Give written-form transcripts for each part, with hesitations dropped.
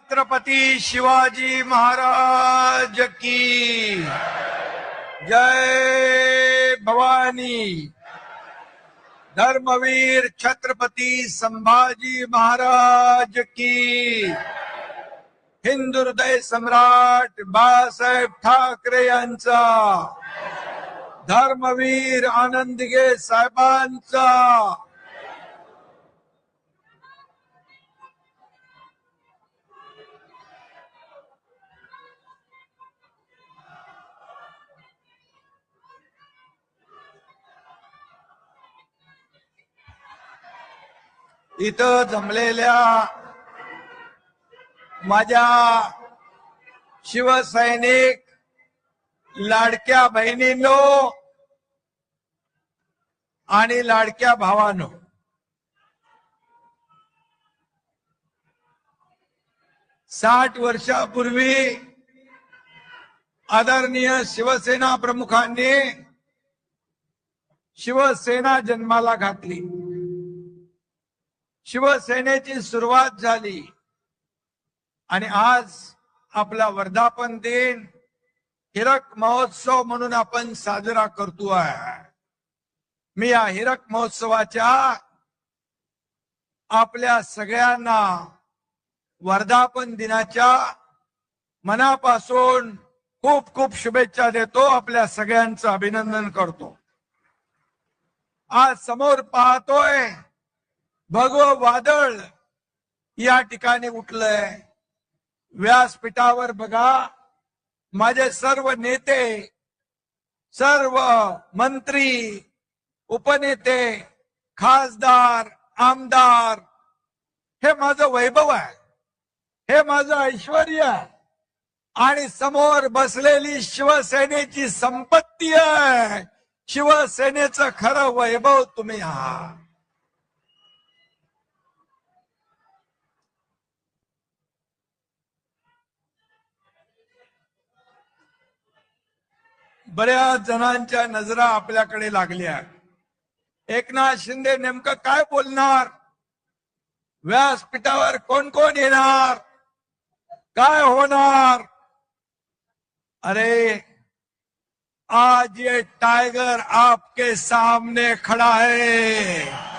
छत्रपती शिवाजी महाराज की जय भवानी। धर्मवीर छत्रपती संभाजी महाराज की। हिंदू हृदय सम्राट बाळासाहेब ठाकरे यांचा, धर्मवीर आनंदगे साहेबांचा। इथं जमलेल्या माझ्या शिवसैनिक लाडक्या बहिणींनो आणि लाडक्या भावांनो, साठ वर्षापूर्वी आदरणीय शिवसेना प्रमुखांनी शिवसेना जन्माला घातली। शिवसेनेची सुरुवात झाली आणि आज आपला वर्धापन दिन हिरक महोत्सव म्हणून आपण साजरा करतोय। मी या हिरक महोत्सवाच्या आपल्या सगळ्यांना वर्धापन दिनाच्या मनापासून खूप खूप शुभेच्छा देतो। आपल्या सगळ्यांचं अभिनंदन करतो। आज समोर पाहतोय भगवं वादळ या ठिकाणी उठलंय। व्यासपीठावर बघा माझे सर्व नेते, सर्व मंत्री, उपनेते, खासदार, आमदार, हे माझं वैभव आहे, हे माझं ऐश्वर्य आहे आणि समोर बसलेली शिवसेनेची संपत्ती आहे। शिवसेनेचं खरं वैभव तुम्ही आहात। बऱ्याच जणांच्या नजरा आपल्याकडे लागल्या। एकनाथ शिंदे नेमकं काय बोलणार, व्यासपीठावर कोण कोण येणार, काय होणार। अरे आज ये टाइगर आपके सामने खड़ा है।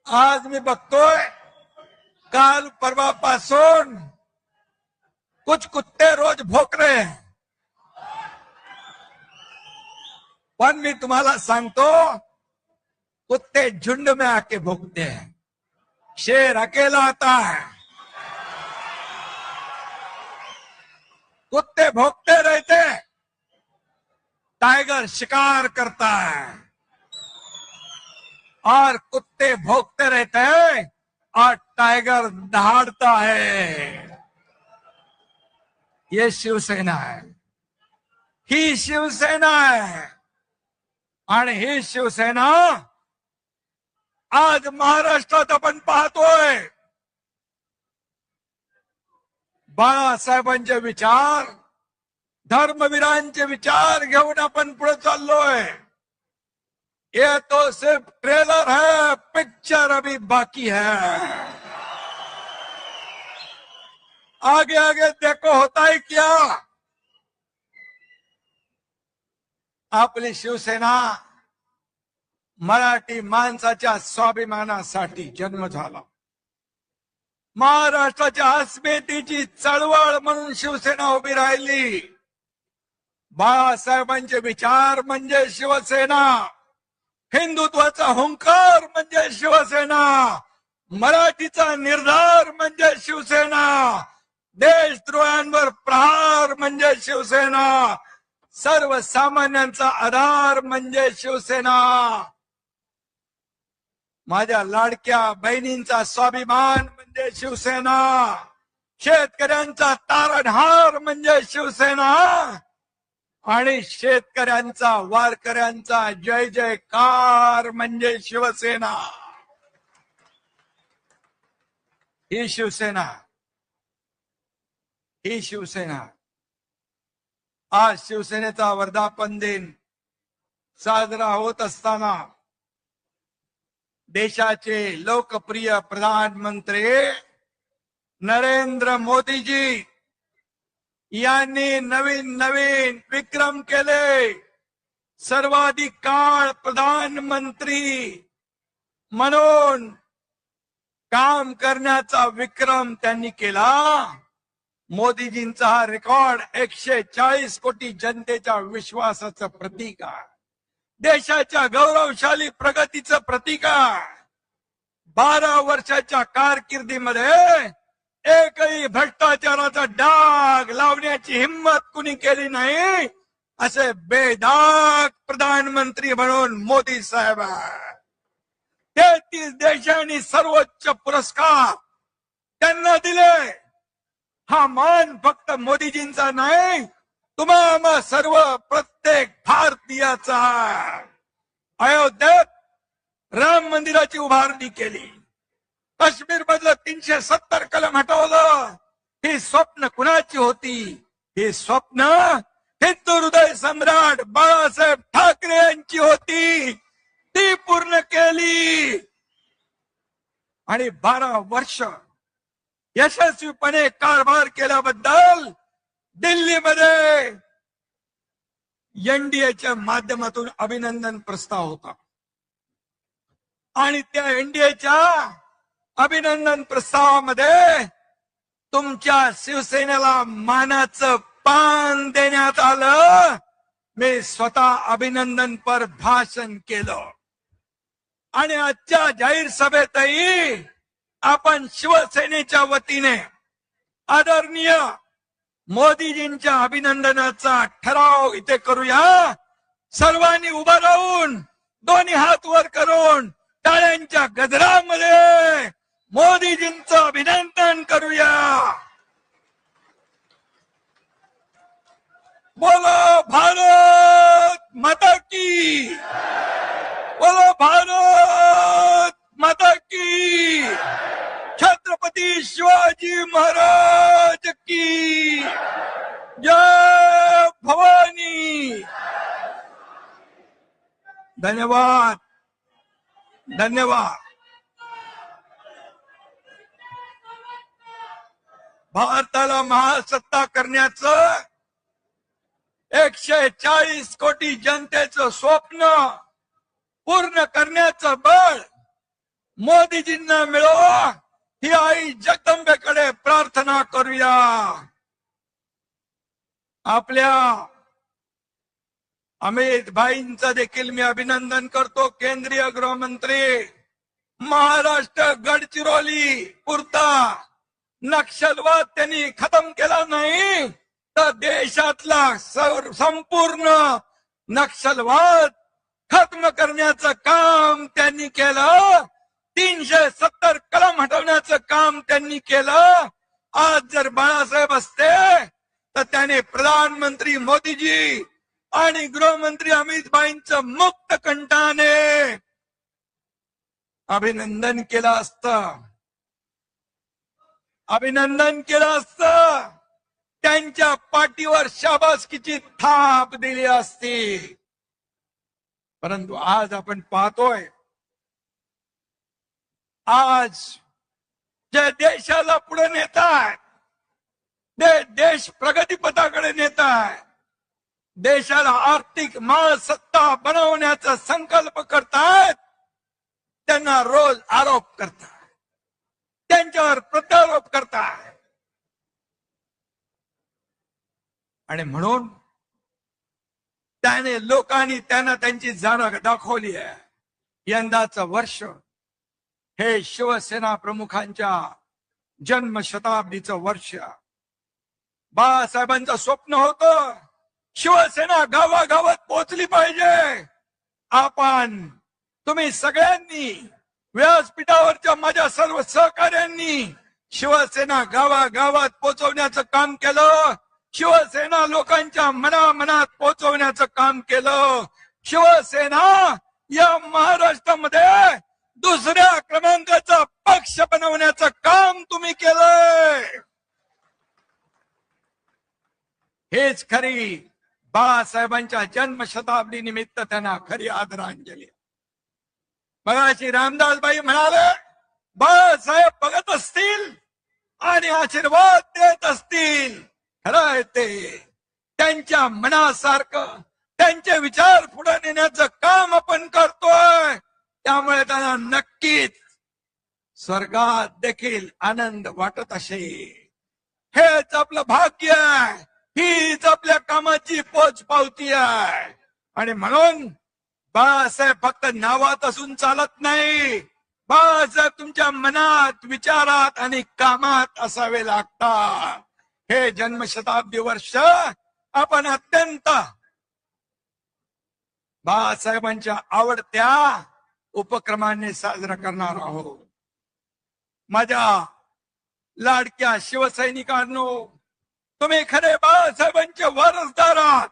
आज मी बघतोय काल परवापासून कुछ कुत्ते रोज भोक रहे हैं, पण मी तुम्हाला सांगतो कुत्ते झुंड में आके भोगते हैं, शेर अकेला आता है। कुत्ते भोगते रहते, टाइगर शिकार करता है और कुत्ते भोगते रहते हैं और टाइगर दहाड़ता है। ये शिवसेना है, ही शिवसेना है आणि ही शिवसेना आज महाराष्ट्रात आपण पाहतोय। बाळासाहेबांचे विचार, धर्मवीरांचे विचार घेऊन आपण पुढे चाललोय। ये तो सिर्फ ट्रेलर है, पिक्चर अभी बाकी है। आगे आगे देखो होता है क्या। आपली शिवसेना मराठी माणसाच्या स्वाभिमानासाठी जन्म झाला। महाराष्ट्राच्या अस्मितेची चळवळ म्हणून शिवसेना उभी राहिली। बाळासाहेबांचे विचार म्हणजे शिवसेना, हिंदुत्वाचा हुंकार म्हणजे शिवसेना, मराठीचा निर्धार म्हणजे शिवसेना, देशद्रोहांवर प्रहार म्हणजे शिवसेना, सर्वसामान्यांचा आधार म्हणजे शिवसेना, माझ्या लाडक्या बहिणींचा स्वाभिमान म्हणजे शिवसेना, शेतकऱ्यांचा तारणहार म्हणजे शिवसेना आणि शेतकऱ्यांचा, वारकऱ्यांचा जय जयकार म्हणजे शिवसेना। ही शिवसेना, ही शिवसेना। आज शिवसेनेचा वर्धापन दिन साजरा होत असताना देशाचे लोकप्रिय प्रधानमंत्री नरेंद्र मोदीजी यांनी नवीन नवीन विक्रम केले. सर्वाधिक काळ प्रधानमंत्री म्हणून काम करण्याचा विक्रम त्यांनी केला. मोदीजींचा हा रेकॉर्ड 140 कोटी जनतेच्या विश्वासाचं प्रतीक आहे. देशाच्या गौरवशाली प्रगतीचं प्रतीक आहे. 12 वर्षाच्या कारकिर्दीमध्ये एकही भ्रष्टाचाराचा डाग लावण्याची हिंमत कुणी केली नाही. असे बेदाग प्रधानमंत्री म्हणून मोदी साहेब आहे. 33 देशांनी सर्वोच्च पुरस्कार त्यांना दिले. हा मान फक्त मोदीजींचा नाही, तुम्हा सर्व प्रत्येक भारतीयाचा. अयोध्येत राम मंदिराची उभारणी केली. काश्मीर मधलं 370 कलम हटवलं. ही स्वप्न कुणाची होती? ही स्वप्न हिंदू हृदय सम्राट बाळासाहेब ठाकरे यांची होती. ती पूर्ण केली आणि 12 वर्ष यशस्वीपणे कारभार केल्याबद्दल दिल्लीमध्ये एनडीएच्या माध्यमातून अभिनंदन प्रस्ताव होता आणि त्या एनडीएच्या अभिनंदन प्रस्तावामध्ये तुमच्या शिवसेनेला मानाचं पान देण्यात आलं. मी स्वतः अभिनंदनपर भाषण केलं आणि आजच्या जाहीर सभेतही आपण शिवसेनेच्या वतीने आदरणीय मोदीजींच्या अभिनंदनाचा ठराव इथे करूया. सर्वांनी उभं राहून दोन्ही हात वर करून टाळ्यांच्या गजरामध्ये मोदीजींचं अभिनंदन करूया. बोलो भारत माता की, बोलो भारत माता की, छत्रपती शिवाजी महाराज की जय भवानी. धन्यवाद धन्यवाद. भारताला महासत्ता करण्याचं 140 कोटी जनतेचं स्वप्न पूर्ण करण्याचं बळ मोदीजींना मिळो ही आई जगदंबेकडे प्रार्थना करूया. आपल्या अमित भाईंचं देखील मी अभिनंदन करतो. केंद्रीय गृहमंत्री महाराष्ट्र गडचिरोली पुरता नक्षलवाद त्यांनी खतम केला नाही तर देशातला संपूर्ण नक्षलवाद खत्म करण्याचं काम त्यांनी केलं. 370 कलम हटवण्याचं काम त्यांनी केलं. आज जर बाळासाहेब असते तर त्याने प्रधानमंत्री मोदीजी आणि गृहमंत्री अमित भाईंचं मुक्त कंठाने अभिनंदन केलं असतं. अभिनंदन केलं असतं. त्यांच्या पाठीवर शाबासकीची थाप दिली असती. परंतु आज आपण पाहतोय आज जे देशाला पुढे नेताय, देश प्रगतीपथाकडे नेताय, देशाला आर्थिक महासत्ता बनवण्याचा संकल्प करतायत, त्यांना रोज आरोप करताय, त्यांच्यावर प्रत्यारोप करताय. आणि म्हणून त्याने लोकांनी त्यांना त्यांची जाण दाखवली आहे. यंदाचं वर्ष हे शिवसेना प्रमुखांच्या जन्मशताब्दीचं वर्ष. बाळासाहेबांचं स्वप्न होतं शिवसेना गावागावात पोहोचली पाहिजे. आपण तुम्ही सगळ्यांनी व्यासपीठावरच्या माझ्या सर्व सहकाऱ्यांनी शिवसेना गावागावात पोहोचवण्याचं काम केलं. शिवसेना लोकांच्या मनामनात पोहोचवण्याचं काम केलं. शिवसेना या महाराष्ट्रामध्ये दुसऱ्या क्रमांकाचा पक्ष बनवण्याचं काम तुम्ही केलंय. हेच खरी बाळासाहेबांच्या जन्मशताब्दी निमित्त त्यांना खरी आदरांजली. मगाशी रामदासबाई म्हणाले, बाळासाहेब बघत असतील आणि आशीर्वाद देत असतील. खरं आहे ते. त्यांच्या मनासारखं त्यांचे विचार पुढे नेण्याचं काम आपण करतोय. त्यामुळे त्यांना नक्कीच स्वर्गात देखील आनंद वाटत असेल. हेच आपलं भाग्य आहे, हीच आपल्या कामाची पोचपावती आहे. आणि म्हणून बाळासाहेब फक्त नावात असून चालत नाही. बाळासाहेब तुमच्या मनात, विचारात आणि कामात असावे लागतात. हे जन्मशताब्दी वर्ष आपण अत्यंत बाळासाहेबांच्या आवडत्या उपक्रमाने साजरा करणार आहोत. माझ्या लाडक्या शिवसैनिकांनो, तुम्ही खरे बाळासाहेबांचे वारसदार आहात.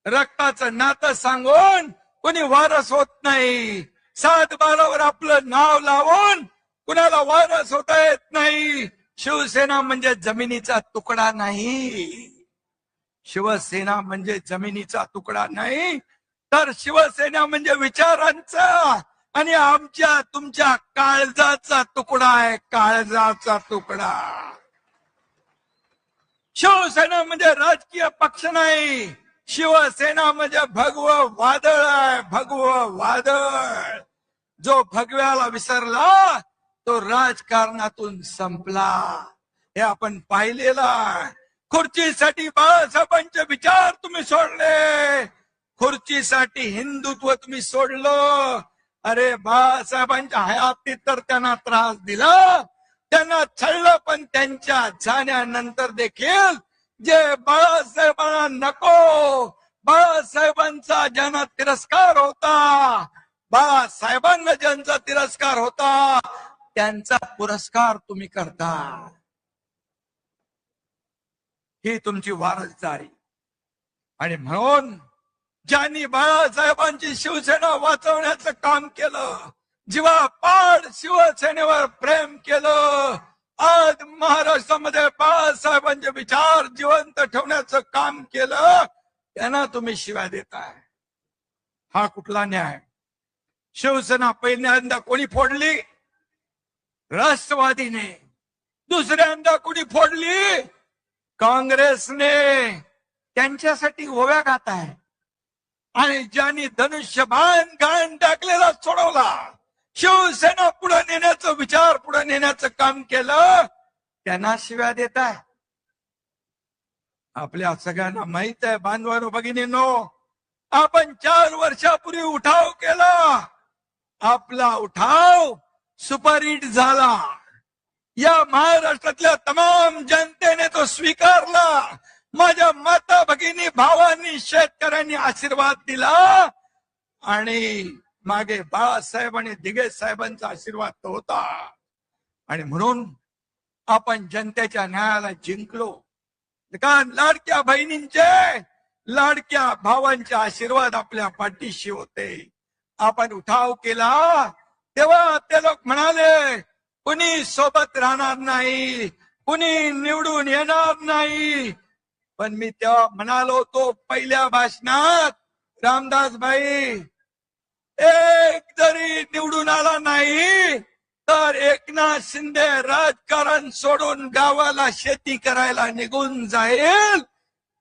रक्ताचं नातं सांगून कोणी वारस होत नाही. 7-12वर आपलं नाव लावून कुणाला वारस होता येत नाही. शिवसेना म्हणजे जमिनीचा तुकडा नाही. शिवसेना म्हणजे जमिनीचा तुकडा नाही, तर शिवसेना म्हणजे विचारांचा आणि आमच्या तुमच्या काळजाचा तुकडा आहे. काळजाचा तुकडा. शिवसेना म्हणजे राजकीय पक्ष नाही. शिवसेना म्हणजे भगवं वादळ आहे. भगवं वादळ. जो भगव्याला विसरला तो राजकारणातून संपला. हे आपण पाहिलेलं आहे. खुर्चीसाठी बाळासाहेबांचे विचार तुम्ही सोडले. खुर्चीसाठी हिंदुत्व तुम्ही सोडलं. अरे बाळासाहेबांच्या हयातीत तर त्यांना त्रास दिला, त्यांना छळलं, पण त्यांच्या जाण्यानंतर देखील जे बाळासाहेबांना नको, बाळासाहेबांचा ज्यांना तिरस्कार होता, बाळासाहेबांना ज्यांचा तिरस्कार होता, त्यांचा पुरस्कार तुम्ही करता. ही तुमची वारसदारी. आणि म्हणून ज्यांनी बाळासाहेबांची शिवसेना वाचवण्याचं काम केलं, जीवापाड शिवसेनेवर प्रेम केलं, आज महाराष्ट्रामध्ये बाळासाहेबांचे विचार जिवंत ठेवण्याचं काम केलं, त्यांना तुम्ही शिव्या देताय. हा कुठला न्याय? शिवसेना पहिल्यांदा कोणी फोडली? राष्ट्रवादीने. दुसऱ्यांदा कोणी फोडली? काँग्रेसने. त्यांच्यासाठी ओव्या गाताय. आणि ज्यांनी धनुष्यबाण घाण टाकलेला सोडवला, शिवसेना पुढे नेण्याचं विचार पुढे नेण्याचं काम केलं, त्यांना शिव्या देत आहे. आपल्या सगळ्यांना माहित आहे बांधवांनो, भगिनींनो, आपण 4 वर्षापूर्वी उठाव केला. आपला उठाव सुपरहिट झाला. या महाराष्ट्रातल्या तमाम जनतेने तो स्वीकारला. माझ्या माता भगिनी भावांनी शेतकऱ्यांनी आशीर्वाद दिला आणि मागे बाळासाहेब आणि दिघे साहेबांचा आशीर्वाद तो होता. आणि म्हणून आपण जनतेच्या न्यायाला जिंकलो. कारण लाडक्या बहिणींचे, लाडक्या भावांचे आशीर्वाद आपल्या पाठीशी होते. आपण उठाव केला तेव्हा ते लोक म्हणाले कुणी सोबत राहणार नाही, कुणी निवडून येणार नाही. पण मी तेव्हा म्हणालो होतो पहिल्या भाषणात, रामदासबाई, एक जरी निवडून आला नाही तर एकनाथ शिंदे राजकारण सोडून गावाला शेती करायला निघून जाईल.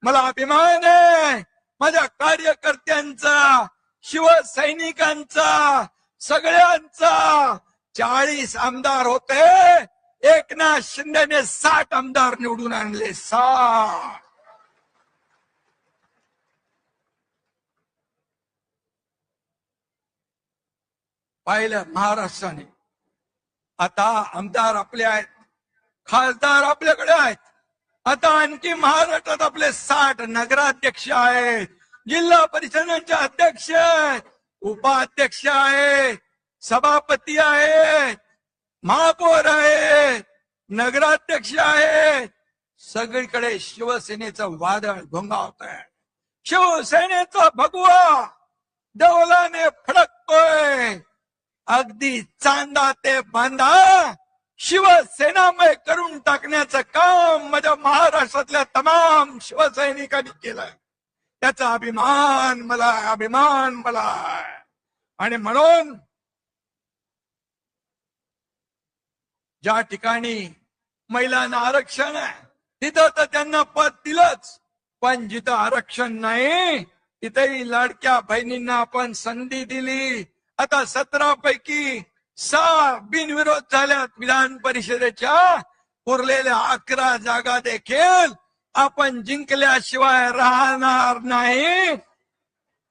मला अभिमान आहे माझ्या कार्यकर्त्यांचा, शिवसैनिकांचा, सगळ्यांचा. 40 आमदार होते, एकनाथ शिंदेने 60 आमदार निवडून आणले. 60. पाहिलं महाराष्ट्राने. आता आमदार आपले आहेत, खासदार आपल्याकडे आहेत. आता आणखी महाराष्ट्रात आपले 60 नगराध्यक्ष आहेत, जिल्हा परिषदांचे अध्यक्ष आहेत, उपाध्यक्ष आहेत, सभापती आहेत, महापौर आहेत, नगराध्यक्ष आहेत. सगळीकडे शिवसेनेचं वादळ घोंगावत आहे. शिवसेनेचा भगवा डौलाने फडकतोय. अगदी चांदा ते बांधा शिवसेनामय करून टाकण्याचं काम माझ्या महाराष्ट्रातल्या तमाम शिवसैनिकांनी केलंय. त्याचा अभिमान मला आहे, अभिमान मला आहे. आणि म्हणून ज्या ठिकाणी महिलांना आरक्षण आहे तिथं तर त्यांना पद दिलंच, पण जिथं आरक्षण नाही तिथेही लाडक्या बहिणींना आपण संधी दिली. आता 17 पैकी 6 बिनविरोध झाल्यात विधान परिषदेच्या. उरलेल्या 11 जागा देखील आपण जिंकल्याशिवाय राहणार नाही.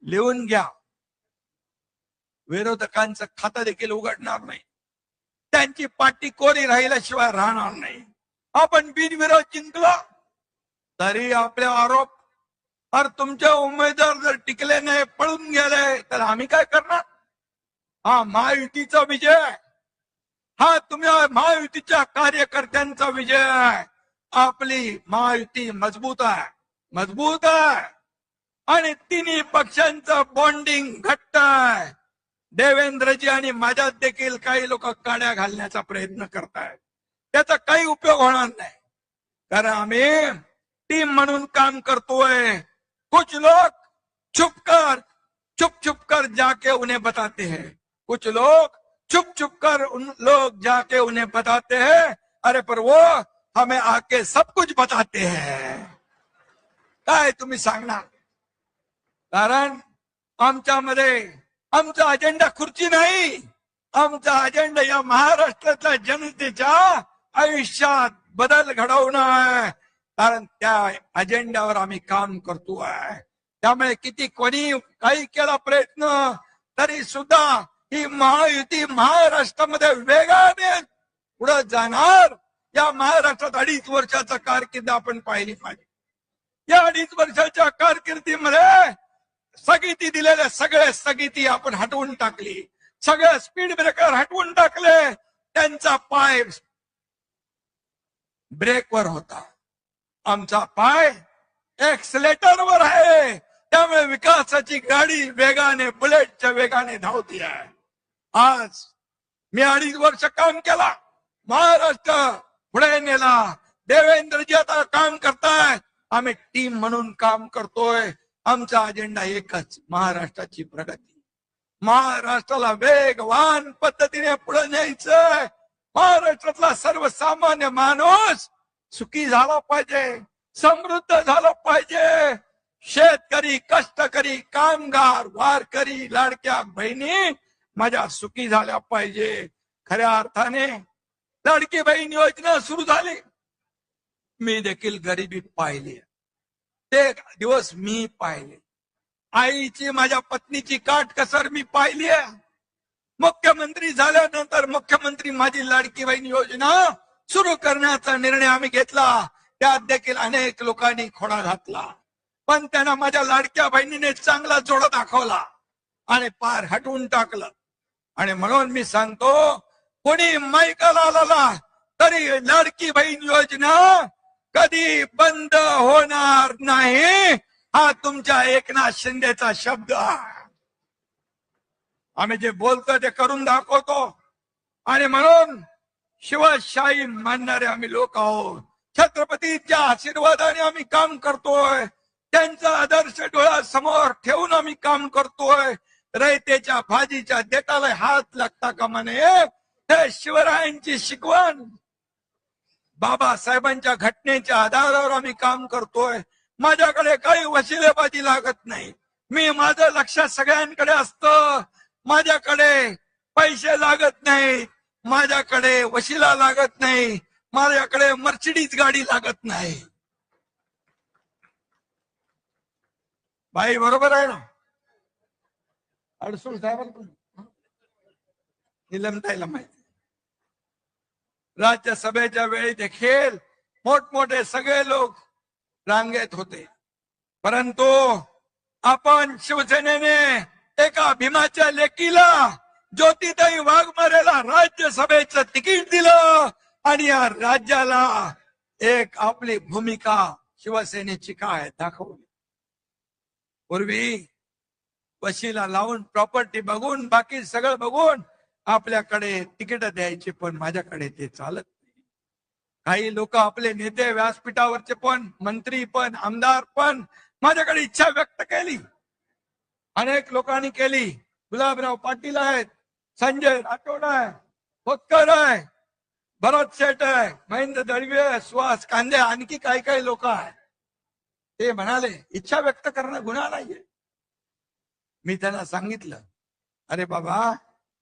लिहून घ्या, विरोधकांचं खातं देखील उघडणार नाही, त्यांची पाठी कोरी राहिल्याशिवाय राहणार नाही. आपण बिनविरोध जिंकलो तरी आपले आरोप, और तुमचे उमेदवार जर टिकले नाही, पळून गेले, तर आम्ही काय करणार? हा महायुतीचा विजय आहे, हा तुम्ही महायुतीच्या कार्यकर्त्यांचा विजय आहे. आपली महायुती मजबूत आहे, मजबूत आहे. आणि तिन्ही पक्षांचं बॉन्डिंग घट्ट आहे. देवेंद्रजी आणि माझ्यात देखील काही लोक काड्या घालण्याचा प्रयत्न करतायत, त्याचा काही उपयोग होणार नाही, कारण आम्ही टीम म्हणून काम करतोय. कुछ लोग छुप कर जाके उन्हें बताते हैं, कुछ लोग छुप कर उन लोग जाके उन्हें बताते हैं, अरे पर वो हमें आके सब कुछ बताते हैं. काय तुम्ही सांगणार? कारण आमच्यामध्ये आमचा अजेंडा खुर्ची नाही, आमचा अजेंडा या महाराष्ट्रातल्या जनतेच्या आयुष्यात बदल घडवणं आहे. कारण त्या अजेंड्यावर आम्ही काम करतोय. त्यामुळे किती कोणी काही केला प्रयत्न तरी सुद्धा ही महायुती महाराष्ट्रामध्ये वेगाने पुढे जाणार. या महाराष्ट्रात 2.5 वर्षाचा कारकीर्द आपण पाहिली पाहिजे. या 2.5 वर्षाच्या कारकिर्दीमध्ये स्थगिती दिलेल्या सगळे स्थगिती आपण हटवून टाकली, सगळे स्पीड ब्रेकर हटवून टाकले. त्यांचा पाय ब्रेकवर होता, आमचा पाय एक्सलेटरवर आहे. त्यामुळे विकासाची गाडी वेगाने, बुलेटच्या वेगाने धावती आहे. आज मी 2.5 वर्ष काम केला, महाराष्ट्र पुढे नेला. देवेंद्रजी आता काम करताय, आम्ही टीम म्हणून काम करतोय. आमचा अजेंडा एकच, महाराष्ट्राची प्रगती. महाराष्ट्राला वेगवान पद्धतीने पुढे न्यायचंय. महाराष्ट्रातला सर्वसामान्य माणूस सुखी झाला पाहिजे, समृद्ध झाला पाहिजे. शेतकरी, कष्टकरी, कामगार, वारकरी, लाडक्या बहिणी माझ्या सुखी झाल्या पाहिजे. खऱ्या अर्थाने लाडकी बहीण योजना सुरू झाली, मी देखील गरिबी पाहिली, ते दिवस मी पाहिले. आईची, माझ्या पत्नीची काटकसर मी पाहिली आहे. मुख्यमंत्री झाल्यानंतर मुख्यमंत्री माझी लाडकी बहीण योजना सुरू करण्याचा निर्णय आम्ही घेतला. त्यात देखील अनेक लोकांनी खोडा घातला, पण त्यांना माझ्या लाडक्या बहिणीने चांगला जोडा दाखवला आणि पार हटवून टाकलं. आणि म्हणून मी सांगतो, कोणी मायकाला आला तरी लाडकी बहीण योजना कधी बंद होणार नाही, हा तुमच्या एकनाथ शिंदेचा शब्द आहे. आम्ही जे बोलतो ते करून दाखवतो. आणि म्हणून शिवशाही मानणारे आम्ही लोक आहोत. छत्रपतीच्या आशीर्वादाने आम्ही काम करतोय, त्यांचा आदर्श डोळ्यासमोर ठेवून आम्ही काम करतोय. रयतेच्या भाजीच्या देठाला हात लागता कामा नये, हे शिवरायांची शिकवण. बाबासाहेबांच्या घटनेच्या आधारावर आम्ही काम करतोय. माझ्याकडे काही वशिलेबाजी लागत नाही. मी, माझं लक्ष सगळ्यांकडे असतं. माझ्याकडे पैसे लागत नाही, माझ्याकडे वशिला लागत नाही, माझ्याकडे मर्सिडीज गाडी लागत नाही. बाई बरोबर आहे ना? अडसूळ साहेबांना निलमताईला माहिती. राज्यसभेच्या वेळी देखील मोठमोठे सगळे लोक रांगेत होते, परंतु आपण शिवसेनेने एका भीमाच्या लेकीला, ज्योतिताई वाघमारेला राज्यसभेचं तिकीट दिलं आणि या राज्याला एक आपली भूमिका शिवसेनेची काय दाखवली. पूर्वी वशिला लावून, प्रॉपर्टी बघून, बाकी सगळं बघून आपल्याकडे तिकीट द्यायची, पण माझ्याकडे ते चालत नाही. काही लोक, आपले नेते, व्यासपीठावरचे पण, मंत्री पण, आमदार पण माझ्याकडे इच्छा व्यक्त केली, अनेक लोकांनी केली. गुलाबराव पाटील आहेत, संजय राठोड आहे, खोतकर आहे, भरत शेठ आहे, महेंद्र दळवे, सुहास कांदे, आणखी काही काही लोक आहेत. ते म्हणाले इच्छा व्यक्त करणं गुन्हा नाहीये. मी त्यांना सांगितलं, अरे बाबा,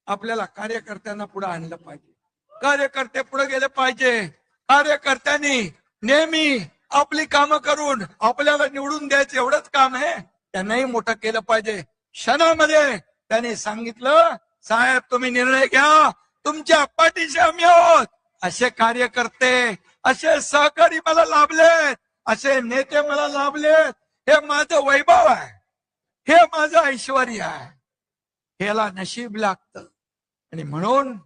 आपल्याला कार्यकर्त्यांना पुढे आणलं पाहिजे, कार्यकर्ते पुढे गेले पाहिजे. कार्यकर्त्यांनी नेहमी आपली कामं करून आपल्याला निवडून द्यायचं एवढंच काम आहे, त्यांनाही मोठं केलं पाहिजे. क्षणामध्ये त्यांनी सांगितलं, साहेब तुम्ही निर्णय घ्या, तुमच्या पाठीशी आम्ही आहोत. असे कार्यकर्ते, असे सहकारी मला लाभलेत, असे नेते मला लाभलेत. हे माझं वैभव आहे, हे माझं ऐश्वर आहे, ह्याला नशीब लागतं. आणि म्हणून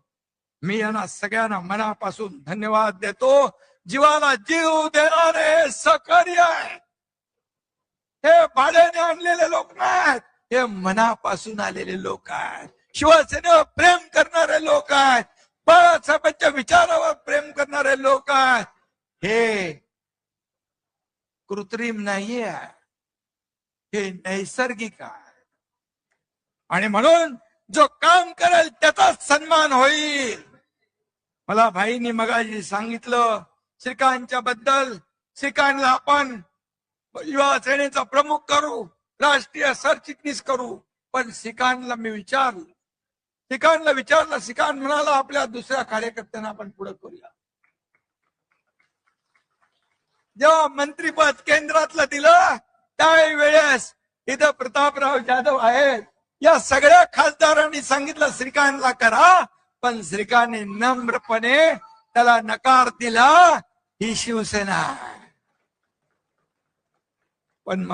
मी यांना सगळ्यांना मनापासून धन्यवाद देतो. जीवाला जीव देणारे सहकारी आहे. हे भाड्याने आणलेले लोक नाहीत, हे मनापासून आलेले लोक आहेत. शिवसेनेवर प्रेम करणारे लोक आहेत, बाळासाहेबांच्या विचारावर प्रेम करणारे लोक आहेत. हे कृत्रिम नाहीये, हे नैसर्गिक आहे. आणि म्हणून जो काम करेल त्याचाच सन्मान होईल. मला भाईंनी मगाशी सांगितलं श्रीकांतच्या बद्दल. श्रीकांतला आपण युवा सेनेचा प्रमुख करू, राष्ट्रीय सरचिटणीस करू. पण श्रीकांतला मी विचारलं, श्रीकांत म्हणाला आपल्या दुसऱ्या कार्यकर्त्यांना आपण पुढे करूया. जेव्हा मंत्रीपद केंद्रातलं दिलं त्यावेळेस इथं प्रतापराव जाधव आहेत, या सगळ्या खासदारांनी सांगितलं श्रीकांतला करा, पण श्रीकांतने नम्रपणे त्याला नकार दिला. ही शिवसेना. पण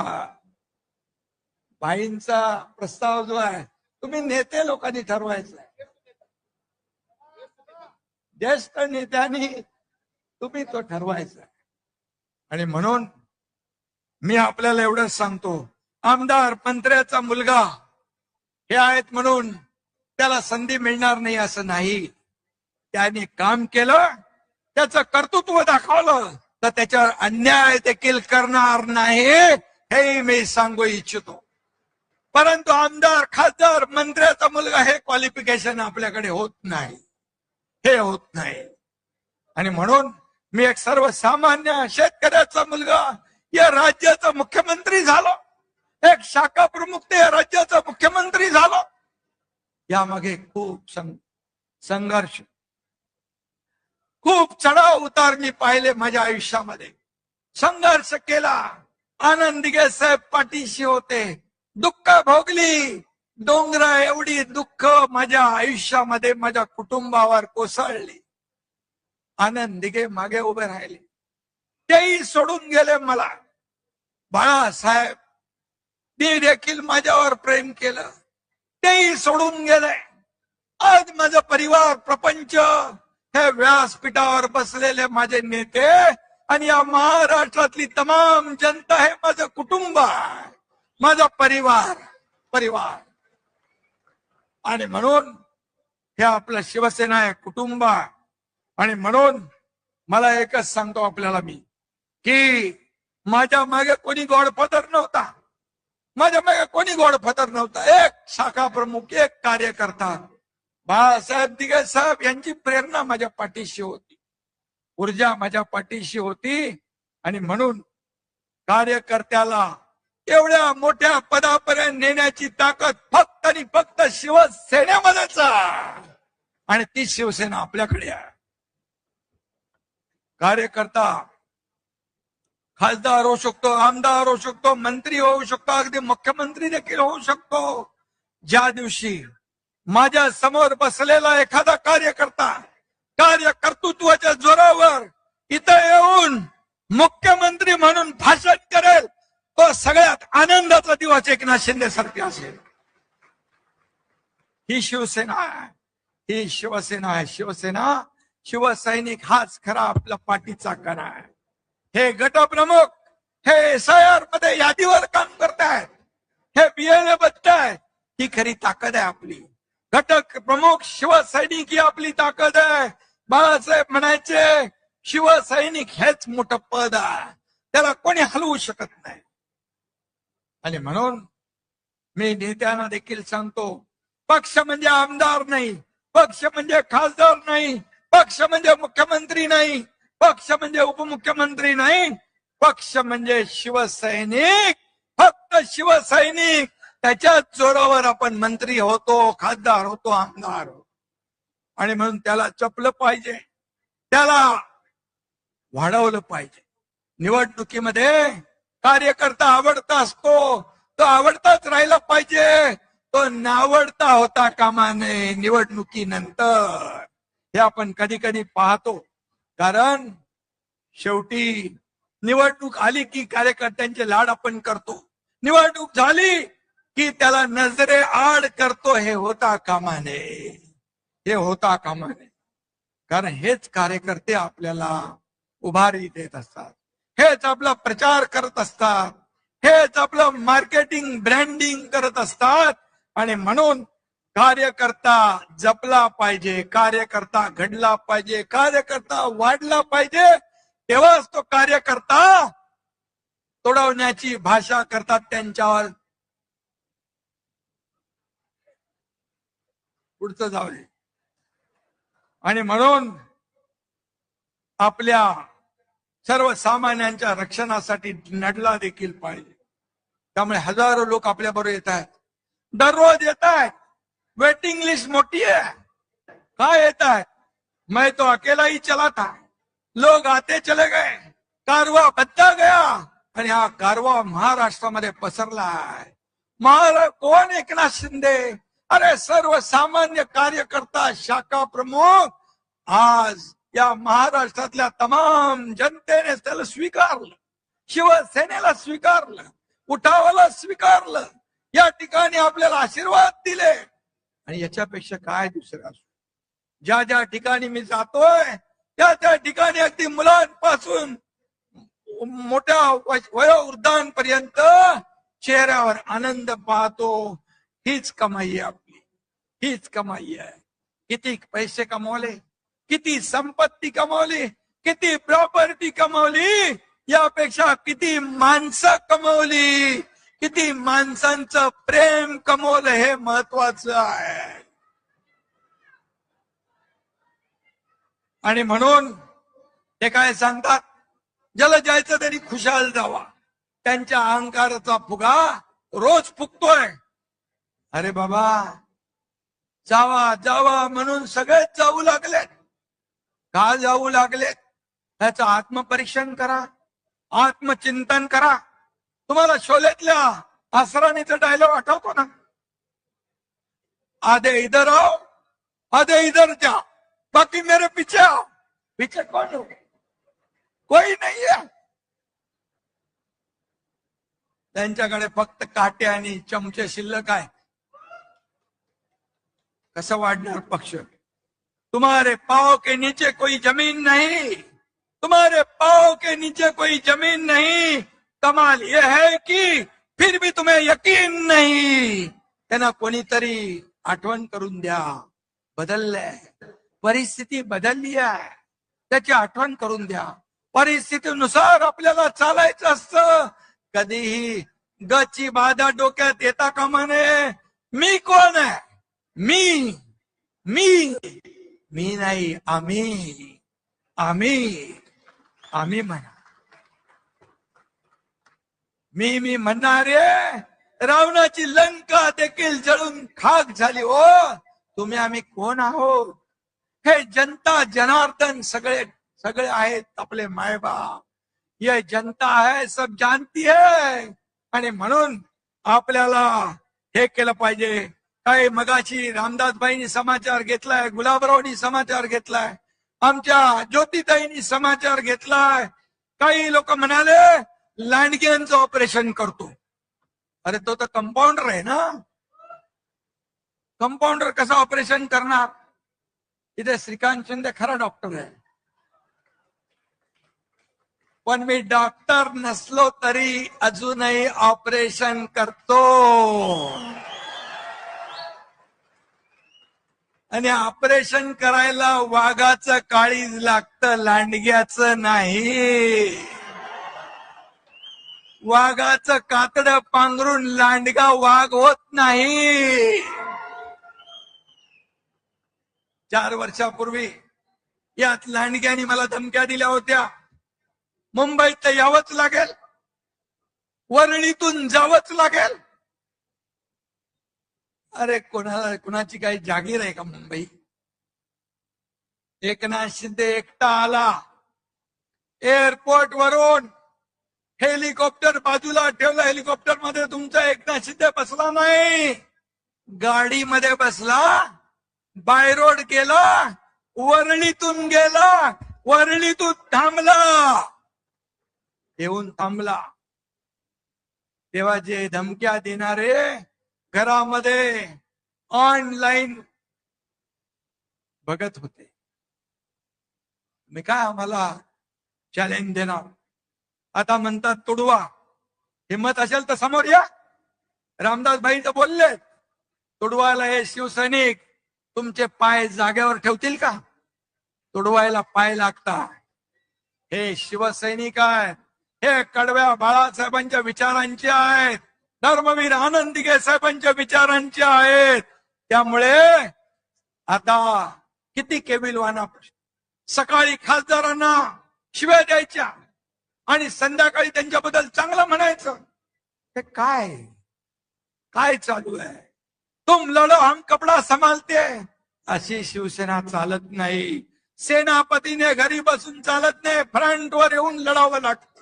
भाईंचा प्रस्ताव जो आहे, तुम्ही नेते लोकांनी ठरवायचा आहे, ज्येष्ठ नेत्यांनी तुम्ही तो ठरवायचा आहे. आणि म्हणून मी आपल्याला एवढंच सांगतो, आमदार मंत्र्याचा मुलगा हे आहेत म्हणून त्याला संधी मिळणार नाही असं नाही. त्याने काम केलं, त्याचं कर्तृत्व दाखवलं, तर त्याच्यावर अन्याय देखील करणार नाही, हे मी सांगू इच्छितो. परंतु आमदार, खासदार, मंत्र्याचा मुलगा हे क्वालिफिकेशन आपल्याकडे होत नाही, हे होत नाही. आणि म्हणून मी एक सर्वसामान्य शेतकऱ्याचा मुलगा या राज्याचा मुख्यमंत्री झालो, एक शाखा प्रमुख ते या राज्याचा मुख्यमंत्री झालो. यामागे खूप संघर्ष, खूप चढाव उतार मी पाहिले माझ्या आयुष्यामध्ये. संघर्ष केला. आनंद दिघे साहेब पाठीशी होते. दुःख भोगली. डोंगरा एवढी दुःख माझ्या आयुष्यामध्ये माझ्या कुटुंबावर कोसळली. आनंद दिघे मागे उभे राहिले, तेही सोडून गेले मला. बाळासाहेब ते देखील माझ्यावर प्रेम केलं, तेही सोडून गेले. आज माझा परिवार, प्रपंच, हे व्यासपीठावर बसलेले माझे नेते आणि या महाराष्ट्रातली तमाम जनता हे माझं कुटुंब आहे, माझा परिवार. आणि म्हणून हे आपलं शिवसेना आहे, कुटुंब आहे. आणि म्हणून मला एकच सांगतो आपल्याला मी, की माझ्या मागे कोणी गॉडफादर नव्हता, माझ्या मागे कोणी गॉडफादर नव्हता. एक शाखा प्रमुख, एक कार्यकर्ता, बाळासाहेब दिघे साहेब यांची प्रेरणा माझ्या पाठीशी होती, ऊर्जा माझ्या पाठीशी होती. आणि म्हणून कार्यकर्त्याला एवढ्या मोठ्या पदापर्यंत नेण्याची ताकद फक्त आणि फक्त शिवसेनेमध्येच आहे. आणि ती शिवसेना आपल्याकडे आहे. कार्यकर्ता खासदार होऊ शकतो, आमदार होऊ शकतो, मंत्री होऊ शकतो, अगदी मुख्यमंत्री देखील होऊ शकतो. ज्या दिवशी माझ्या समोर बसलेला एखादा कार्यकर्ता कार्यकर्तृत्वाच्या जोरावर इथं येऊन मुख्यमंत्री म्हणून भाषण करेल, तो सगळ्यात आनंदाचा दिवस एकनाथ शिंदे सारखे असेल. ही शिवसेना आहे, ही शिवसेना आहे. शिवसेना, शिवसैनिक हाच खरा आपला पाठीचा कणा आहे. हे गटप्रमुख, हे SIR मध्ये यादीवर काम करतायत, हे BLA बघतायत, ही खरी ताकद आहे आपली. घटक प्रमुख शिवसैनिक ही आपली ताकद आहे. बाळासाहेब म्हणायचे, शिवसैनिक हेच मोठं पद आहे, त्याला कोणी हलवू शकत नाही. आणि म्हणून मी नेत्यांना देखील सांगतो, पक्ष म्हणजे आमदार नाही, पक्ष म्हणजे खासदार नाही, पक्ष म्हणजे मुख्यमंत्री नाही, पक्ष म्हणजे उपमुख्यमंत्री नाही, पक्ष म्हणजे शिवसैनिक, फक्त शिवसैनिक. त्याच्या जोरावर आपण मंत्री होतो, खासदार होतो, आमदार होतो. आणि म्हणून त्याला जपलं पाहिजे, त्याला वाढवलं पाहिजे. निवडणुकीमध्ये कार्यकर्ता आवडता असतो, तो आवडताच राहिला पाहिजे, तो नावडता होता कामा नये निवडणुकीनंतर. हे आपण कधी कधी पाहतो. कारण शेवटी निवडणूक आली की कार्यकर्त्यांचे लाड आपण करतो, निवडणूक झाली की त्याला नजरे आड करतो. हे होता कामा नये, हे होता कामा नये. कारण हेच कार्यकर्ते आपल्याला उभारी देत असतात, हेच आपला प्रचार करत असतात, हेच आपलं मार्केटिंग ब्रँडिंग करत असतात. आणि म्हणून कार्यकर्ता जपला पाहिजे, कार्यकर्ता घडला पाहिजे, कार्यकर्ता वाढला पाहिजे. तेव्हाच तो कार्यकर्ता तोडवण्याची भाषा करतात त्यांच्यावर. पुढचं जाऊ दे. आणि म्हणून आपल्या सर्वसामान्यांच्या रक्षणासाठी लढला देखील पाहिजे. त्यामुळे हजारो लोक आपल्या बरोबर येत आहेत, दररोज येत आहेत. वेटिंग लिस्ट मोठी है. काय येत आहे? मैं तो अकेला ही चला था, लोग आते चले गए, कारवा बदला गया. आणि हा कारवा महाराष्ट्रामध्ये पसरला आहे. कोण एकनाथ शिंदे? अरे सर्वसामान्य कार्यकर्ता, शाखा प्रमुख. आज या महाराष्ट्रातल्या तमाम जनतेने त्याला स्वीकारलं, शिवसेनेला स्वीकारलं, उठावाला स्वीकारलं, या ठिकाणी आपल्याला आशीर्वाद दिले. आणि याच्यापेक्षा काय दुसरं असो? ज्या ज्या ठिकाणी मी जातोय त्या त्या ठिकाणी अगदी मुलांपासून मोठ्या वयोवृद्धांपर्यंत चेहऱ्यावर आनंद पाहतो. हीच कमाई आहे आपली, हीच कमाई आहे. किती पैसे कमवले, किती संपत्ती कमवली, किती प्रॉपर्टी कमवली, यापेक्षा किती माणसं कमवली, किती माणसांचं प्रेम कमवलं हे महत्वाचं आहे. आणि म्हणून ते काय सांगतात, ज्याला जायचं तरी खुशाल जावा. त्यांच्या अहंकाराचा फुगा रोज फुगतोय. अरे बाबा, जावा जावा म्हणून सगळेच जाऊ लागलेत. का जाऊ लागलेत? त्याचं आत्मपरीक्षण करा, आत्मचिंतन करा. तुम्हाला शोलेतल्या आसराणीचा डायलॉग आठवतो ना? आधे इधर आओ, आधे इधर जाओ, बाकी मेरे पीछे आओ. पीछे कौन हो? कोई नहीं है. त्यांच्याकडे फक्त काटे आणि चमचे शिल्लक आहे. कसं वाढणार पक्ष? तुम्हारे पाँव के नीचे कोई जमीन नहीं, तुम्हारे पाँव के नीचे कोई जमीन नहीं. कमाल यह है कि फिर भी तुम्हें यकीन नहीं. त्यांना कोणीतरी आठवण करून द्या. बदललंय, परिस्थिती बदलली आहे, त्याची आठवण करून द्या. परिस्थितीनुसार आपल्याला चालायचं असतं. कधीही गची बाधा डोक्यात येता कामा नये. मी कोण आहे? मी मी मी नाही, आम्ही आम्ही आम्ही म्हणा. मी म्हणणारे रावणाची लंका देखील जळून खाक झाली. हो, तुम्ही आम्ही कोण आहोत? हे जनता जनार्दन सगळे सगळे आहेत आपले मायबाप. ये जनता है, सब जानती है. आणि म्हणून आपल्याला हे केलं पाहिजे. काही मगाशी रामदासबाईंनी समाचार घेतलाय, गुलाबरावनी समाचार घेतलाय, आमच्या ज्योतिताईंनी समाचार घेतलाय. काही लोक म्हणाले लांडग्यांचं ऑपरेशन करतो. अरे तो तर कंपाऊंडर आहे ना. कंपाऊंडर कसं ऑपरेशन करणार? इथे श्रीकांत शिंदे खरा डॉक्टर आहे, पण मी डॉक्टर नसलो तरी अजूनही ऑपरेशन करतो. आणि ऑपरेशन करायला वाघाचं काळीज लागतं, लांडग्याचं नाही. वाघाचं कातड पांघरून लांडगा वाघ होत नाही. 4 वर्षापूर्वी यात लांडग्याने मला धमक्या दिल्या होत्या. मुंबईत यावंच लागेल, वरळीतून जावंच लागेल. अरे कोणाची काही जागीर आहे का मुंबई? एकनाथ शिंदे एकटा आला, एअरपोर्ट वरून हेलिकॉप्टर बाजूला ठेवलं. हेलिकॉप्टर मध्ये तुमचा एकनाथ शिंदे बसला नाही, गाडीमध्ये बसला, बाय रोड गेला, वरळीतून गेला, वरळीतून थांबला, येऊन थांबला. तेव्हा जे धमक्या देणारे घरामध्ये ऑनलाईन बघत होते. मी काय आम्हाला चॅलेंज देणार? आता म्हणतात तुडवा, हिम्मत असेल तर समोर या. रामदास भाई तर बोलले, तुडवायला हे शिवसैनिक तुमचे पाय जागेवर ठेवतील का? तुडवायला पाय लागतात. हे शिवसैनिक आहेत, हे कडव्या बाळासाहेबांच्या विचारांचे आहेत, धर्मवीर आनंद दिघे साहेबांच्या विचारांचे आहेत. त्यामुळे आता किती केविलवाना, सकाळी खासदारांना शिव्या द्यायच्या आणि संध्याकाळी त्यांच्याबद्दल चांगलं म्हणायचं. हे काय चालू आहे? तुम लढो हम कपडा संभालते, अशी शिवसेना चालत नाही. सेनापतीने घरी बसून चालत नाही, फ्रंटवर येऊन लढावं लागतं.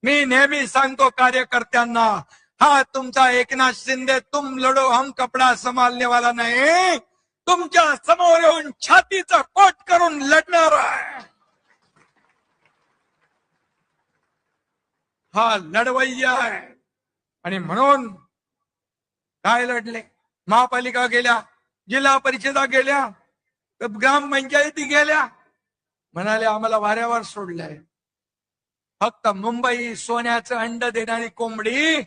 मी नेहमी सांगतो कार्यकर्त्यांना, हा तुमचा एकनाथ शिंदे तुम लढो हम कपडा संभालने वाला नाही, तुमच्या समोर येऊन छातीचा कोट करून लढणार आहे. हा लढवय्या आहे. आणि म्हणून काय लढले? महापालिका गेल्या, जिल्हा परिषदा गेल्या, ग्रामपंचायती गेल्या, म्हणाले आम्हाला वाऱ्यावर सोडलंय. फक्त मुंबई सोन्याचं अंड देणारी कोंबडी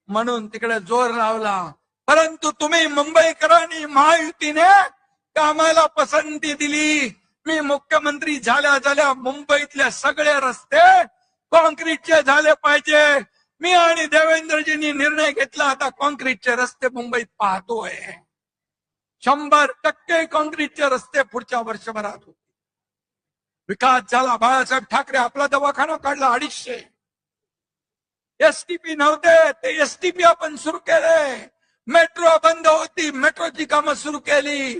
म्हणून तिकडे जोर लावला. परंतु तुम्ही मुंबईकरांनी महायुतीने कामाला पसंती दिली. मी मुख्यमंत्री झाल्या मुंबईतले सगळे रस्ते कॉन्क्रीटचे झाले पाहिजे. मी आणि देवेंद्रजींनी निर्णय घेतला, आता कॉन्क्रीटचे रस्ते मुंबईत पाहतोय. 100% कॉन्क्रीटचे रस्ते पुढच्या वर्षभरात होते. विकास झाला. बाळासाहेब ठाकरे आपला दवाखाना काढला 250. एसटीपी नव्हते, ते एसटीपी आपण सुरू केले. मेट्रो बंद होती, मेट्रोची कामं सुरू केली.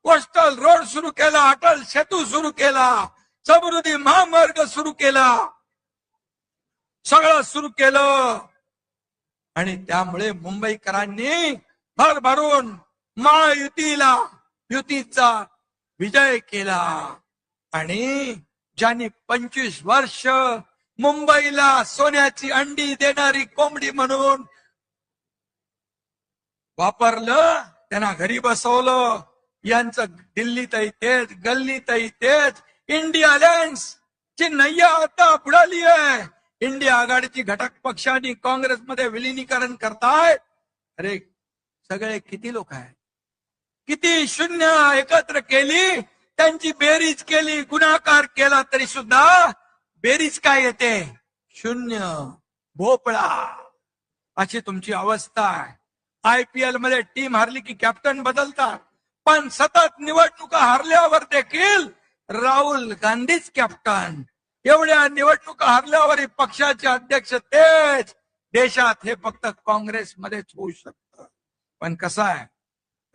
कोस्टल रोड सुरू केला, अटल सेतू सुरू केला, समृद्धी महामार्ग सुरू केला, सगळं सुरू केलं. आणि त्यामुळे मुंबईकरांनी भरभरून महायुतीचा विजय केला. आणि ज्यांनी 25 वर्ष मुंबईला सोन्याची अंडी देणारी कोंबडी म्हणून वापरलं, त्यांना घरी बसवलं. यांचं दिल्लीतही तेच, गल्लीतही तेच. इंडिया अलायन्स ची नय्या आता बुडाली आहे. इंडिया आघाडीची घटक पक्षांनी काँग्रेसमध्ये विलिनीकरण करतायत. अरे सगळे किती लोक आहेत, किती शून्य एकत्र केली, त्यांची बेरीज केली, गुणाकार केला तरी सुद्धा बेरीज काय येते? शून्य, भोपळा. अशी तुमची अवस्था आहे. IPL मध्ये टीम हारली की कॅप्टन बदलतात, पण सतत निवडणुका हारल्यावर देखील राहुल गांधीच कॅप्टन. एवढ्या निवडणुका हारल्यावर पक्षाचे अध्यक्ष तेच. देशात हे फक्त काँग्रेसमध्येच होऊ शकतं. पण कसं आहे,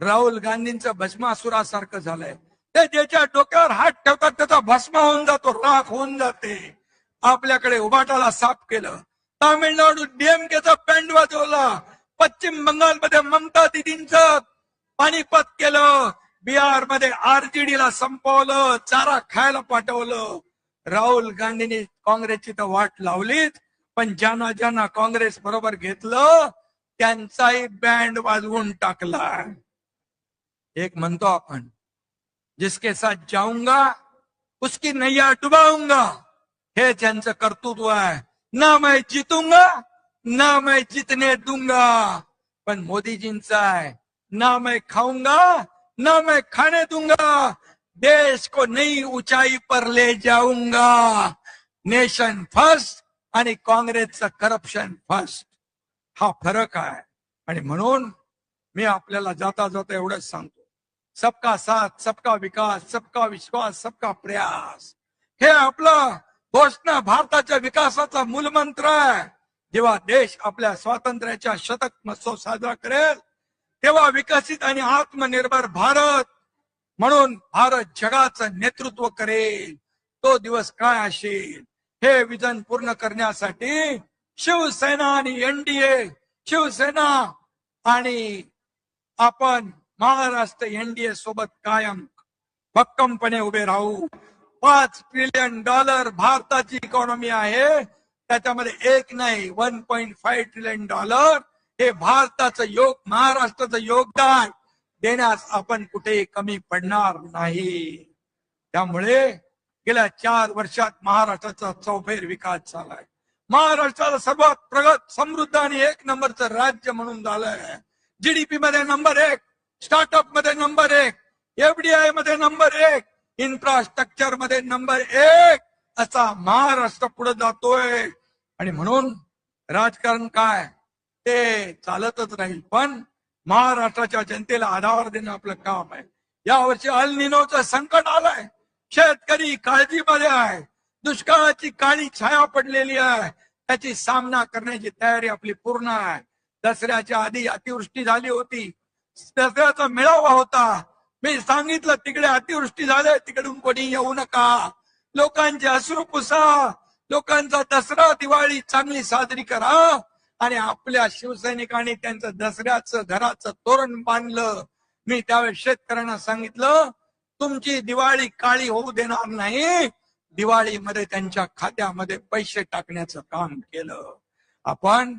राहुल गांधींचं भस्मासुरासारखं झालंय. ते ज्याच्या डोक्यावर हात ठेवतात त्याचा भस्म होऊन जातो, राख होऊन जाते. आपल्याकडे उभाटाला साफ केलं, तामिळनाडू DMKचा बँड वाजवला, पश्चिम बंगालमध्ये ममता दिदींचं पाणीपत केलं, बिहारमध्ये RJD ला संपवलं, चारा खायला पाठवलं. राहुल गांधींनी काँग्रेसची तर वाट लावलीच, पण ज्यांना ज्यांना काँग्रेस बरोबर घेतलं त्यांचाही बँड वाजवून टाकला. एक म्हणतो आपण, जिसके साथ जाऊंगा उसकी नैया डुबाऊंगा, हे त्यांचं कर्तृत्व आहे. ना मैं जीतूंगा ना मैं जीतने दूंगा. पण मोदीजींचा आहे, ना मैं खाऊंगा ना मैं खाने दूंगा, देश को नई ऊंचाई पर ले जाऊंगा. नेशन फर्स्ट आणि काँग्रेसचं करप्शन फर्स्ट, हा फरक आहे. आणि म्हणून मी आपल्याला जाता जाता एवढंच सांगतो, सबका साथ, सबका विकास, सबका विश्वास, सबका प्रयास, हे आपलं घोषणा भारताच्या विकासाचा मूलमंत्र आहे. जेव्हा देश आपल्या स्वातंत्र्याच्या शतक महोत्सव साजरा करेल, तेव्हा विकसित आणि आत्मनिर्भर भारत म्हणून भारत जगाचं नेतृत्व करेल. तो दिवस काय असेल, हे विजन पूर्ण करण्यासाठी शिवसेना आणि एनडीए, शिवसेना आणि आपण महाराष्ट्र एनडीए सोबत कायम भक्कमपणे उभे राहू. $5 ट्रिलियन भारताची इकॉनॉमी आहे, त्याच्यामध्ये एक नाही, $1.5 ट्रिलियन हे भारताचं महाराष्ट्राचं योगदान देण्यास आपण कुठेही कमी पडणार नाही. त्यामुळे गेल्या 4 वर्षात महाराष्ट्राचा चौफेर विकास झालाय. महाराष्ट्राला सर्वात प्रगत, समृद्ध आणि 1 नंबरचं राज्य म्हणून झालंय. जीडीपी मध्ये नंबर 1, स्टार्टअप मध्ये नंबर 1, एफडीआय मध्ये नंबर 1, इन्फ्रास्ट्रक्चर मध्ये नंबर 1 असा महाराष्ट्र पुढे जातोय. आणि म्हणून राजकारण काय ते चालतच राहील, पण महाराष्ट्राच्या जनतेला आधार देणं आपलं काम आहे. यावर्षी अल निनोचं संकट आलंय, शेतकरी काळजीमध्ये आहे, दुष्काळाची काळी छाया पडलेली आहे, त्याची सामना करण्याची तयारी आपली पूर्ण आहे. दसऱ्याच्या आधी अतिवृष्टी झाली होती, दसऱ्याचा मेळावा होता, मी सांगितलं तिकडे अतिवृष्टी झाली, तिकडून कोणी येऊ नका, लोकांचे अश्रू पुसा, लोकांचा दसरा दिवाळी चांगली साजरी करा. आणि आपल्या शिवसैनिकांनी त्यांचं दसऱ्याचं घराचं तोरण बांधलं. मी त्यावेळेस शेतकऱ्यांना सांगितलं, तुमची दिवाळी काळी होऊ देणार नाही, दिवाळीमध्ये त्यांच्या खात्यामध्ये पैसे टाकण्याचं काम केलं. आपण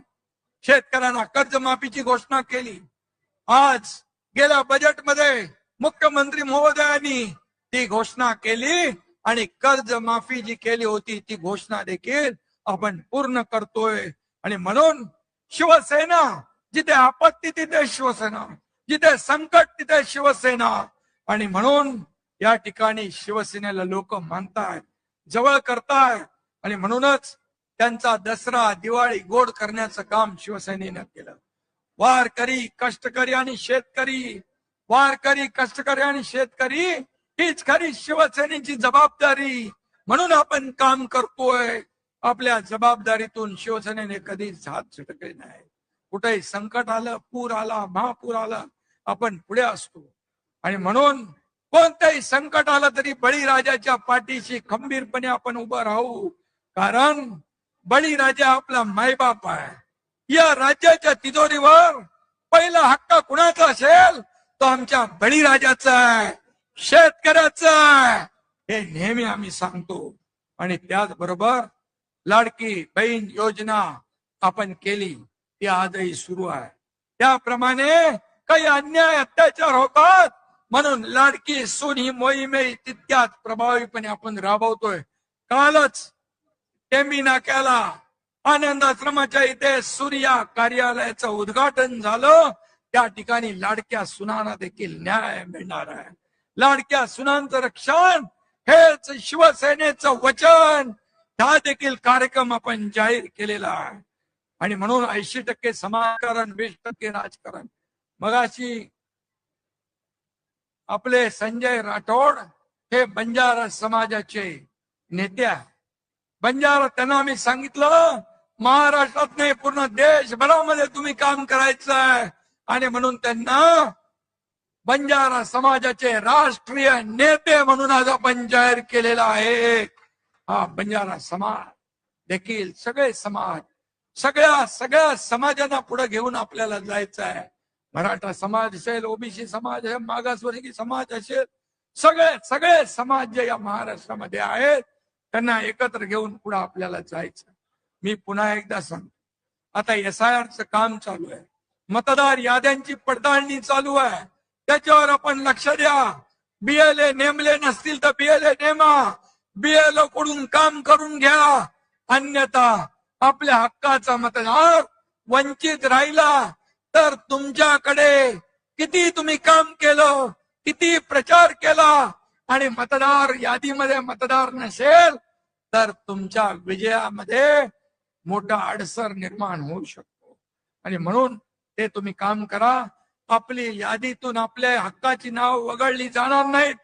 शेतकऱ्यांना कर्जमाफीची घोषणा केली. आज गेल्या बजेटमध्ये मुख्यमंत्री महोदयांनी ती घोषणा केली आणि कर्जमाफी जी केली होती ती घोषणा देखील आपण पूर्ण करतोय. आणि म्हणून शिवसेना, जिथे आपत्ती तिथे शिवसेना, जिथे संकट तिथे शिवसेना. आणि म्हणून या ठिकाणी शिवसेनेला लोक मानतायत, जवळ करतायत. आणि म्हणूनच त्यांचा दसरा दिवाळी गोड करण्याचं काम शिवसेनेनं केलं. वारकरी, कष्टकरी आणि शेतकरी, वारकरी, कष्टकरी आणि शेतकरी हीच खरी शिवसेनेची जबाबदारी. म्हणून आपण काम करतोय. आपल्या जबाबदारीतून शिवसेनेने कधीच हात झटकले नाही. कुठेही संकट आलं, पूर आला, महापूर आला, आपण पुढे असतो. आणि म्हणून कोणत्याही संकट आलं तरी बळीराजाच्या पाठीशी खंबीरपणे आपण उभं राहू. कारण बळीराजा आपला मायबाप आहे. या राज्याच्या तिजोरीवर पहिला हक्क कुणाचा असेल तो आमच्या बळीराजाचा आहे, शेतकऱ्याचा आहे, हे नेहमी आम्ही सांगतो. आणि त्याचबरोबर लाडकी बहीण योजना आपण केली, ती आजही सुरू आहे. त्याप्रमाणे काही अन्याय अत्याचार होतात म्हणून लाडकी सून ही मोहीमही तितक्याच प्रभावीपणे आपण राबवतोय. कालच टेंबी नाक्याला आनंद आश्रमाच्या इथे सूर्या कार्यालयाचं उद्घाटन झालं. त्या ठिकाणी लाडक्या सुनांना देखील न्याय मिळणार आहे. लाडक्या सुनांचं रक्षण हेच शिवसेनेचं वचन. हा देखील कार्यक्रम आपण जाहीर केलेला आहे. आणि म्हणून 80% समाजकारण, 20% राजकारण. मगाशी आपले संजय राठोड हे बंजारा समाजाचे नेते आहे. बंजारा, त्यांना मी सांगितलं महाराष्ट्रात नाही पूर्ण देशभरामध्ये तुम्ही काम करायचं आहे. आणि म्हणून त्यांना बंजारा समाजाचे राष्ट्रीय नेते म्हणून आज आपण जाहीर केलेला आहे. हा बंजारा समाज देखील सगळे समाज, सगळ्या समाजांना पुढे घेऊन आपल्याला जायचं आहे. मराठा समाज असेल, ओबीसी समाज असेल, मागासवर्गीय समाज असेल, सगळे समाज जे या महाराष्ट्रामध्ये आहेत त्यांना एकत्र घेऊन पुढे आपल्याला जायचं. मी पुन्हा एकदा सांगतो, आता SIRचं काम चालू आहे, मतदार याद्यांची पडताळणी चालू आहे. त्याच्यावर आपण लक्ष द्या. BLA नेमले नसतील तर BLA नेमा, BLO कडून काम करून घ्या. अन्यथा आपल्या हक्काचा मतदार वंचित राहिला तर तुमच्याकडे किती तुम्ही काम केलं, किती प्रचार केला आणि मतदार यादीमध्ये मतदार नसेल तर तुमच्या विजयामध्ये मोठा अडसर निर्माण होऊ शकतो. आणि म्हणून ते तुम्ही काम करा. आपली यादीतून आपल्या हक्काची नाव वगळली जाणार नाहीत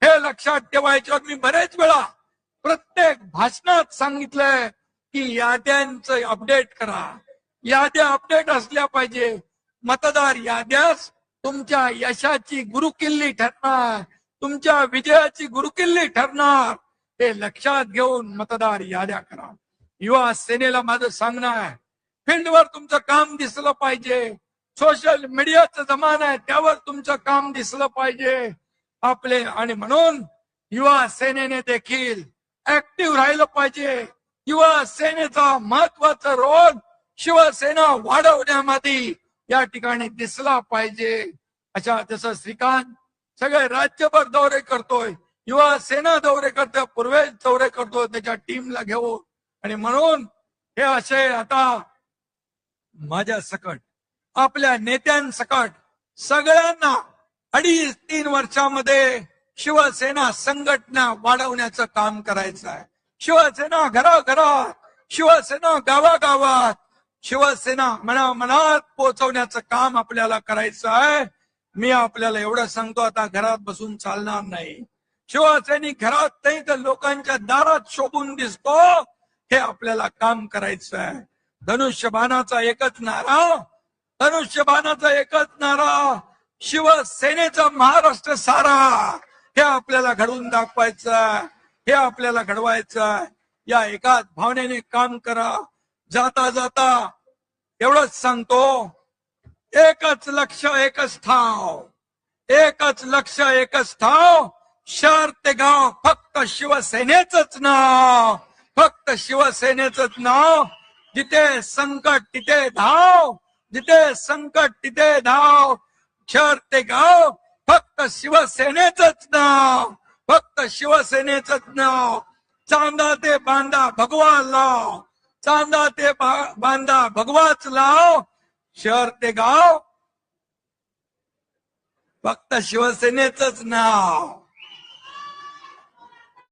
हे लक्षात ठेवायचं. मी बरेच वेळा प्रत्येक भाषणात सांगितलंय की याद्यांचं अपडेट करा. याद्या अपडेट असल्या पाहिजे. मतदार याद्यास तुमच्या यशाची गुरुकिल्ली ठरणार, तुमच्या विजयाची गुरुकिल्ली ठरणार. हे लक्षात घेऊन मतदार याद्या करा. युवा सेनेला माझं सांगणं आहे, फील्डवर तुमचं काम दिसलं पाहिजे. सोशल मीडियाचा जमाना आहे, त्यावर तुमचं काम दिसलं पाहिजे आपले. आणि म्हणून युवा सेनेने देखील ऍक्टिव्ह राहिलं पाहिजे. युवा सेनेचा महत्वाचा रोल शिवसेना वाढवण्यामध्ये या ठिकाणी दिसला पाहिजे. अशा जसं श्रीकांत सगळे राज्यभर दौरे करतोय, युवा सेना दौरे करतोय, पूर्वेस दौरे करतोय त्याच्या टीमला घेऊन. आणि म्हणून हे असे आता माझ्या सकट आपल्या नेत्यांसकट सगळ्यांना 2.5-3 वर्षामध्ये शिवसेना संघटना वाढवण्याचं काम करायचं आहे. शिवसेना घराघरात, शिवसेना गावागावात, शिवसेना मनामनात पोहोचवण्याचं काम आपल्याला करायचं आहे. मी आपल्याला एवढं सांगतो, आता घरात बसून चालणार नाही. शिवसैनिक घरात नाही तर लोकांच्या दारात शोभून दिसतो, हे आपल्याला काम करायचं आहे. धनुष्यबाणाचा एकच नारा, धनुष्यबाणाचा एकच नारा, शिवसेनेचा महाराष्ट्र सारा. हे आपल्याला घडवून दाखवायचं आहे, हे आपल्याला घडवायचं आहे. या एकाच भावनेने काम करा. जाता जाता एवढंच सांगतो, एकच लक्ष एकच ठाव, एकच लक्ष एकच ठाव. शहर ते गाव फक्त शिवसेनेचंच नाव, फक्त शिवसेनेचंच नाव. जिथे संकट तिथे धाव, जिथे संकट तिथे धाव. शहर ते गाव फक्त शिवसेनेचंच नाव, फक्त शिवसेनेचंच नाव. चांदा ते बांधा भगवा लाव, चांदा ते बांधा भगवाच लाव. शहर ते गाव फक्त शिवसेनेचंच नाव.